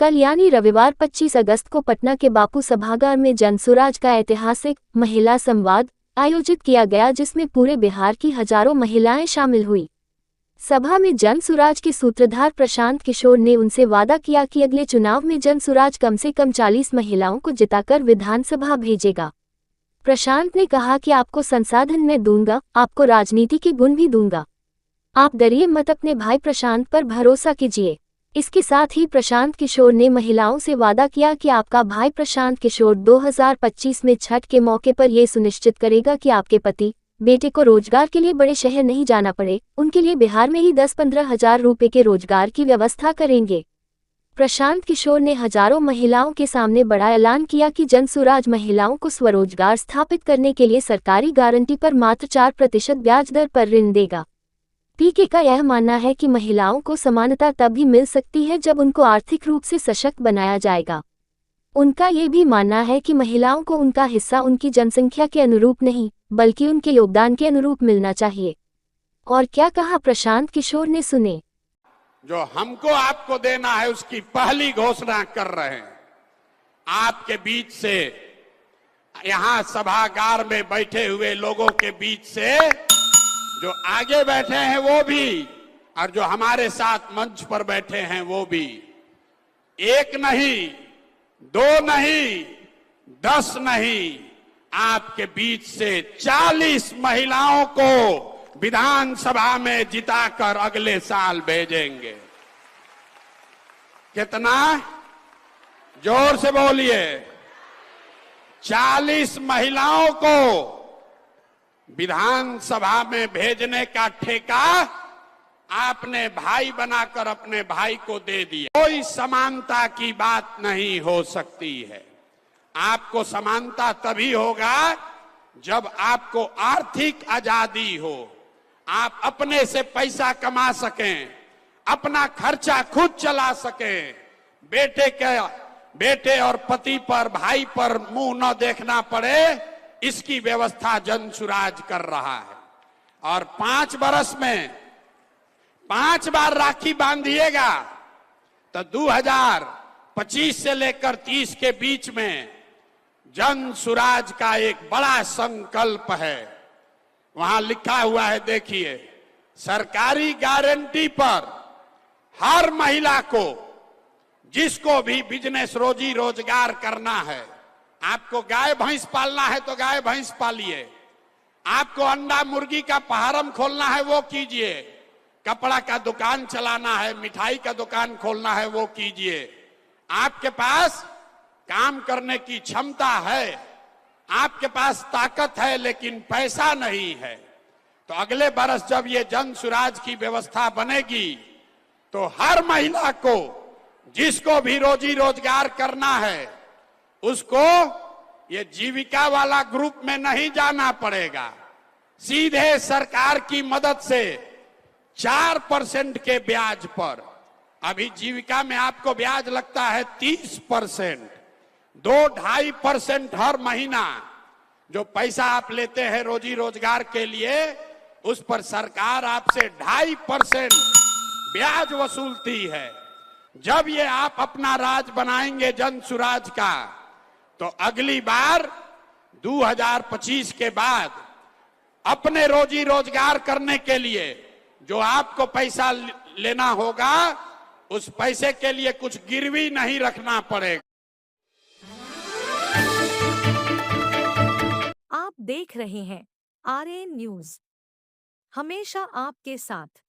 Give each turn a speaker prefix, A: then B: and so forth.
A: कल यानी रविवार 25 अगस्त को पटना के बापू सभागार में जनसुराज का ऐतिहासिक महिला संवाद आयोजित किया गया, जिसमें पूरे बिहार की हजारों महिलाएं शामिल हुई। सभा में जनसुराज के सूत्रधार प्रशांत किशोर ने उनसे वादा किया कि अगले चुनाव में जनसुराज कम से कम 40 महिलाओं को जिताकर विधानसभा भेजेगा। प्रशांत ने कहा कि आपको संसाधन मैं दूंगा, आपको राजनीति के गुण भी दूंगा। आप डरिए मत, अपने भाई प्रशांत पर भरोसा कीजिए। इसके साथ ही प्रशांत किशोर ने महिलाओं से वादा किया कि आपका भाई प्रशांत किशोर 2025 में छठ के मौके पर ये सुनिश्चित करेगा कि आपके पति बेटे को रोजगार के लिए बड़े शहर नहीं जाना पड़े, उनके लिए बिहार में ही 10-15 हजार रुपए के रोजगार की व्यवस्था करेंगे। प्रशांत किशोर ने हजारों महिलाओं के सामने बड़ा ऐलान किया कि जनसुराज महिलाओं को स्वरोजगार स्थापित करने के लिए सरकारी गारंटी पर मात्र 4% ब्याज दर पर ऋण देगा। पीके का यह मानना है कि महिलाओं को समानता तब भी मिल सकती है जब उनको आर्थिक रूप से सशक्त बनाया जाएगा। उनका ये भी मानना है कि महिलाओं को उनका हिस्सा उनकी जनसंख्या के अनुरूप नहीं, बल्कि उनके योगदान के अनुरूप मिलना चाहिए। और क्या कहा प्रशांत किशोर ने, सुने।
B: जो हमको आपको देना है उसकी पहली घोषणा कर रहे हैं। आपके बीच से, यहां सभागार में बैठे हुए लोगों के बीच से जो आगे बैठे हैं वो भी, और जो हमारे साथ मंच पर बैठे हैं वो भी, एक नहीं, दो नहीं, 10 नहीं, आपके बीच से 40 महिलाओं को विधानसभा में जिताकर अगले साल भेजेंगे। कितना? जोर से बोलिए। 40 महिलाओं को विधानसभा में भेजने का ठेका आपने भाई बनाकर अपने भाई को दे दिया। कोई समानता की बात नहीं हो सकती है। आपको समानता तभी होगा जब आपको आर्थिक आजादी हो, आप अपने से पैसा कमा सकें, अपना खर्चा खुद चला सकें, बेटे और पति पर, भाई पर मुंह न देखना पड़े, इसकी व्यवस्था जनसुराज कर रहा है। और 5 बरस में 5 बार राखी बांधिएगा तो 2025 से लेकर 30 के बीच में जनसुराज का एक बड़ा संकल्प है। वहां लिखा हुआ है, देखिए, सरकारी गारंटी पर हर महिला को, जिसको भी बिजनेस रोजी रोजगार करना है, आपको गाय भैंस पालना है तो गाय भैंस पालिए, आपको अंडा मुर्गी का फार्म खोलना है वो कीजिए, कपड़ा का दुकान चलाना है, मिठाई का दुकान खोलना है वो कीजिए। आपके पास काम करने की क्षमता है, आपके पास ताकत है, लेकिन पैसा नहीं है, तो अगले बरस जब ये जनसुराज की व्यवस्था बनेगी तो हर महिला को, जिसको भी रोजी रोजगार करना है, उसको ये जीविका वाला ग्रुप में नहीं जाना पड़ेगा। सीधे सरकार की मदद से 4% के ब्याज पर, अभी जीविका में आपको ब्याज लगता है 30%, 2-2.5% हर महीना जो पैसा आप लेते हैं रोजी रोजगार के लिए, उस पर सरकार आपसे 2.5% ब्याज वसूलती है। जब ये आप अपना राज बनाएंगे जनसुराज का, तो अगली बार 2025 के बाद अपने रोजी रोजगार करने के लिए जो आपको पैसा लेना होगा, उस पैसे के लिए कुछ गिरवी नहीं रखना पड़ेगा।
C: आप देख रहे हैं आरएन न्यूज, हमेशा आपके साथ।